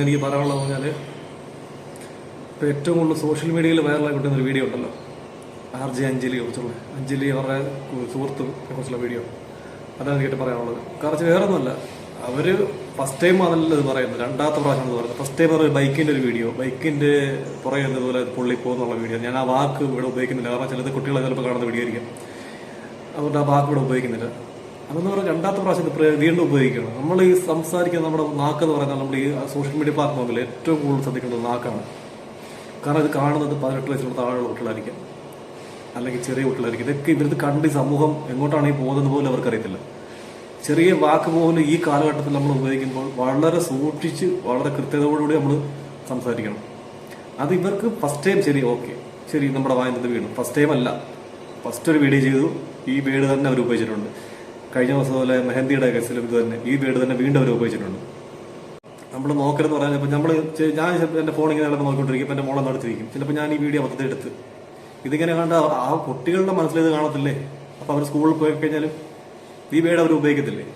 എനിക്ക് പറയാനുള്ളത് പറഞ്ഞാൽ ഇപ്പോൾ ഏറ്റവും കൂടുതൽ സോഷ്യൽ മീഡിയയിൽ വൈറലായി കിട്ടുന്ന ഒരു വീഡിയോ ഉണ്ടല്ലോ, RJ അഞ്ജലിയെ കുറിച്ചുള്ള, അഞ്ജലി അവരുടെ സുഹൃത്തിനെ കുറിച്ചുള്ള വീഡിയോ. അതാണ് കേട്ട് പറയാനുള്ളത്. കാരണം വേറെ ഒന്നുമല്ല, അവർ ഫസ്റ്റ് ടൈം ആണല്ലോ ഇത് പറയുന്നത്, രണ്ടാമത്തെ പ്രാവശ്യം എന്ന് പറയുന്നത്. ഫസ്റ്റ് ടൈം പറയുന്നത് ബൈക്കിൻ്റെ ഒരു വീഡിയോ, ബൈക്കിൻ്റെ പുറകെ ഇതുപോലെ പുള്ളി പോകുന്നുള്ള വീഡിയോ. ഞാൻ ആ വാക്ക് ഇവിടെ ഉപയോഗിക്കുന്നില്ല, കാരണം ചിലത് കുട്ടികളെ ചിലപ്പോൾ കാണുന്ന വീഡിയോ ആയിരിക്കും, അതുകൊണ്ട് ആ വാക്ക് ഇവിടെ ഉപയോഗിക്കുന്നില്ല. അതെന്ന് പറഞ്ഞാൽ രണ്ടാമത്തെ പ്രാവശ്യം വീണ്ടും ഉപയോഗിക്കണം. നമ്മൾ ഈ സംസാരിക്കുന്ന നമ്മുടെ നാക്കെന്ന് പറയുന്നത് നമ്മൾ ഈ സോഷ്യൽ മീഡിയ പ്ലാറ്റ്ഫോമിൽ ഏറ്റവും കൂടുതൽ ശ്രദ്ധിക്കേണ്ടത് നാക്കാണ്. കാരണം ഇത് കാണുന്നത് 18 വയസ്സിലുള്ള താഴെയുള്ള കുട്ടികളായിരിക്കും, അല്ലെങ്കിൽ ചെറിയ കുട്ടികളായിരിക്കും. ഇതൊക്കെ ഇവർക്ക് കണ്ട് സമൂഹം എങ്ങോട്ടാണ് ഈ പോകുന്നത് പോലും അവർക്കറിയത്തില്ല. ചെറിയ വാക്ക് പോലും ഈ കാലഘട്ടത്തിൽ നമ്മൾ ഉപയോഗിക്കുമ്പോൾ വളരെ സൂക്ഷിച്ച് വളരെ കൃത്യതയോടുകൂടി നമ്മൾ സംസാരിക്കണം. അത് ഇവർക്ക് ഫസ്റ്റ് ടൈം ശരി, ഓക്കെ ശരി, നമ്മുടെ വായനത്തിൽ വീണു. ഫസ്റ്റ് ടൈം അല്ല, ഫസ്റ്റ് ഒരു വീഡിയോ ചെയ്തു, ഈ വേർഡ് തന്നെ അവർ ഉപയോഗിച്ചിട്ടുണ്ട്. കഴിഞ്ഞ ദിവസം പോലെ മെഹന്തിയുടെ കേസിലും ഇത് തന്നെ ഈ വേർഡ് തന്നെ വീണ്ടും അവർ ഉപയോഗിച്ചിട്ടുണ്ട്. നമ്മൾ നോക്കലെന്ന് പറഞ്ഞാൽ ഇപ്പം ഞാൻ എൻ്റെ ഫോൺ ഇങ്ങനെ ചിലപ്പോൾ നോക്കിക്കൊണ്ടിരിക്കും, ഇപ്പം എൻ്റെ മോളെ നടത്തിരിക്കും, ചിലപ്പോൾ ഞാൻ ഈ വീഡിയോ മൊത്തത്തിൽ എടുത്ത് ഇതിങ്ങനെ കണ്ട ആ കുട്ടികളുടെ മനസ്സിലിത് കാണത്തില്ലേ. അപ്പം അവർ സ്കൂളിൽ പോയി കഴിഞ്ഞാലും ഈ വേർഡ് അവർ ഉപയോഗിക്കത്തില്ലേ.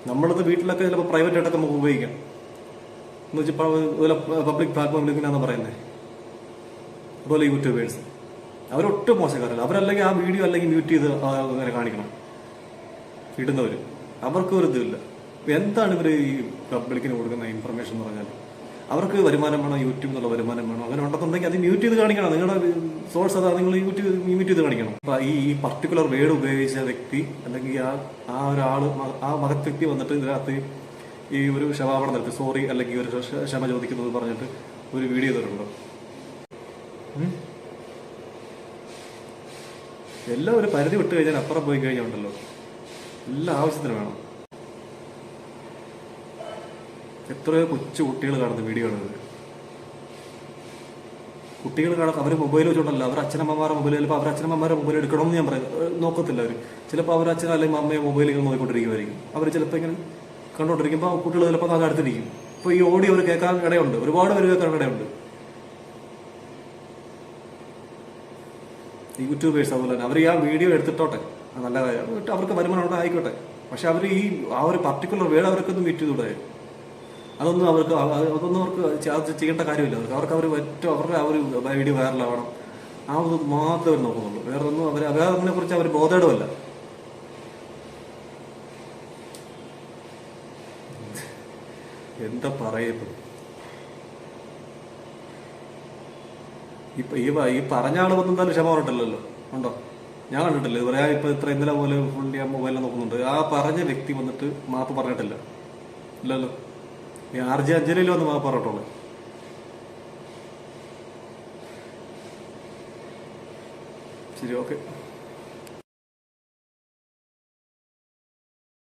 നമ്മളത് വീട്ടിലൊക്കെ ചിലപ്പോൾ പ്രൈവറ്റ് ആയിട്ടൊക്കെ നമുക്ക് ഉപയോഗിക്കാം എന്ന് വെച്ചാൽ അതുപോലെ പബ്ലിക് പ്ലാറ്റ്ഫോമിൽ ഇങ്ങനെയാണെന്ന് പറയുന്നത്. അതുപോലെ യൂട്യൂബേഴ്സ് അവരൊട്ടും മോശക്കാരല്ല. അവരല്ലെങ്കിൽ ആ വീഡിയോ അല്ലെങ്കിൽ മ്യൂട്ട് ചെയ്ത് അങ്ങനെ കാണിക്കണം ഇടുന്നവർ. അവർക്ക് ഒരു ഇതില്ല. എന്താണ് ഇവർ ഈ പബ്ലിക്കിന് കൊടുക്കുന്ന ഇൻഫർമേഷൻ എന്ന് പറഞ്ഞാൽ? അവർക്ക് വരുമാനം വേണം, യൂട്യൂബ് എന്നുള്ള വരുമാനം വേണം. അങ്ങനെ ഉണ്ടെന്നുണ്ടെങ്കിൽ അത് മ്യൂട്ട് ചെയ്ത് കാണിക്കണം. നിങ്ങളുടെ സോഴ്സ് അതാ, നിങ്ങൾ മ്യൂട്ട് ചെയ്ത് കാണിക്കണം. അപ്പൊ ഈ പർട്ടിക്കുലർ വേർഡ് ഉപയോഗിച്ച വ്യക്തി അല്ലെങ്കിൽ ആ ഒരാൾ, ആ മഹത് വ്യക്തി വന്നിട്ട് ഇതിനകത്ത് ഈ ഒരു ക്ഷമാപണം നടത്തി, സോറി അല്ലെങ്കിൽ ഒരു ക്ഷമ ചോദിക്കുന്നത് പറഞ്ഞിട്ട് ഒരു വീഡിയോ തരുന്നുണ്ടോ? എല്ലാം ഒരു പരിധി വിട്ട് കഴിഞ്ഞാൽ അപ്പുറം പോയി കഴിഞ്ഞാൽ ഉണ്ടല്ലോ, എല്ലാ ആവശ്യത്തിനും വേണം. എത്രയോ കൊച്ചു കുട്ടികൾ കാണുന്ന വീഡിയോ ആണത്. കുട്ടികൾ കാണാൻ അവർ മൊബൈൽ വെച്ചോണ്ടല്ല, അവർ അച്ഛനമ്മമാരുടെ മൊബൈൽ, ചിലപ്പോൾ അവർ അച്ഛനമ്മമാരുടെ മൊബൈൽ എടുക്കണമെന്ന് ഞാൻ നോക്കത്തില്ല. അവർ ചിലപ്പോൾ അവർ അച്ഛനോ അല്ലെങ്കിൽ അമ്മയോ മൊബൈലിൽ നോക്കിക്കൊണ്ടിരിക്കുമായിരിക്കും. അവർ ചിലപ്പോൾ ഇങ്ങനെ കണ്ടുകൊണ്ടിരിക്കുമ്പോൾ കുട്ടികൾ ചിലപ്പോൾ അത് അടുത്തിരിക്കും. ഇപ്പോൾ ഈ ഓഡിയോ അവർ കേൾക്കാൻ ഇടയുണ്ട്, ഒരുപാട് പേര് കേൾക്കാൻ ഇടയുണ്ട്. യൂട്യൂബേഴ്സ് അതുപോലെ തന്നെ അവർ ആ വീഡിയോ എടുത്തിട്ടോട്ടെ, നല്ല കാര്യം, അവർക്ക് വരുമാനം ആയിക്കോട്ടെ. പക്ഷെ അവർ ആ ഒരു പർട്ടിക്കുലർ വേർഡ് അവർക്കൊന്നും മ്യൂട്ട് ചെയ്തുകൂടെ? അതൊന്നും അവർക്ക് ചെയ്യേണ്ട കാര്യമില്ല. അവർ ഏറ്റവും അവരുടെ ആ ഒരു വീഡിയോ വൈറലാവണം, ആ ഒരു മാത്രമേ അവർ നോക്കുന്നുള്ളൂ. വേറൊന്നും അതിനെ കുറിച്ച് അവർ ബോധേഡമല്ല. എന്താ പറയുന്നത്? ഈ പറഞ്ഞ ആൾ വന്ന് എന്തായാലും ക്ഷമ പറഞ്ഞിട്ടില്ലല്ലോ, ഉണ്ടോ? ഞാൻ കണ്ടിട്ടില്ല ഇവരെ. ഇപ്പൊ ഇന്നലെ പോലെ ഫുള്ളി ആ മൊബൈലിൽ നോക്കുന്നുണ്ട്. ആ പറഞ്ഞ വ്യക്തി വന്നിട്ട് മാപ്പ് പറഞ്ഞിട്ടില്ല, ഇല്ലല്ലോ. ഈ RJ അഞ്ജലിയിൽ വന്ന് മാപ്പ് പറഞ്ഞിട്ടുള്ളൂ. ശരി, ഓക്കെ.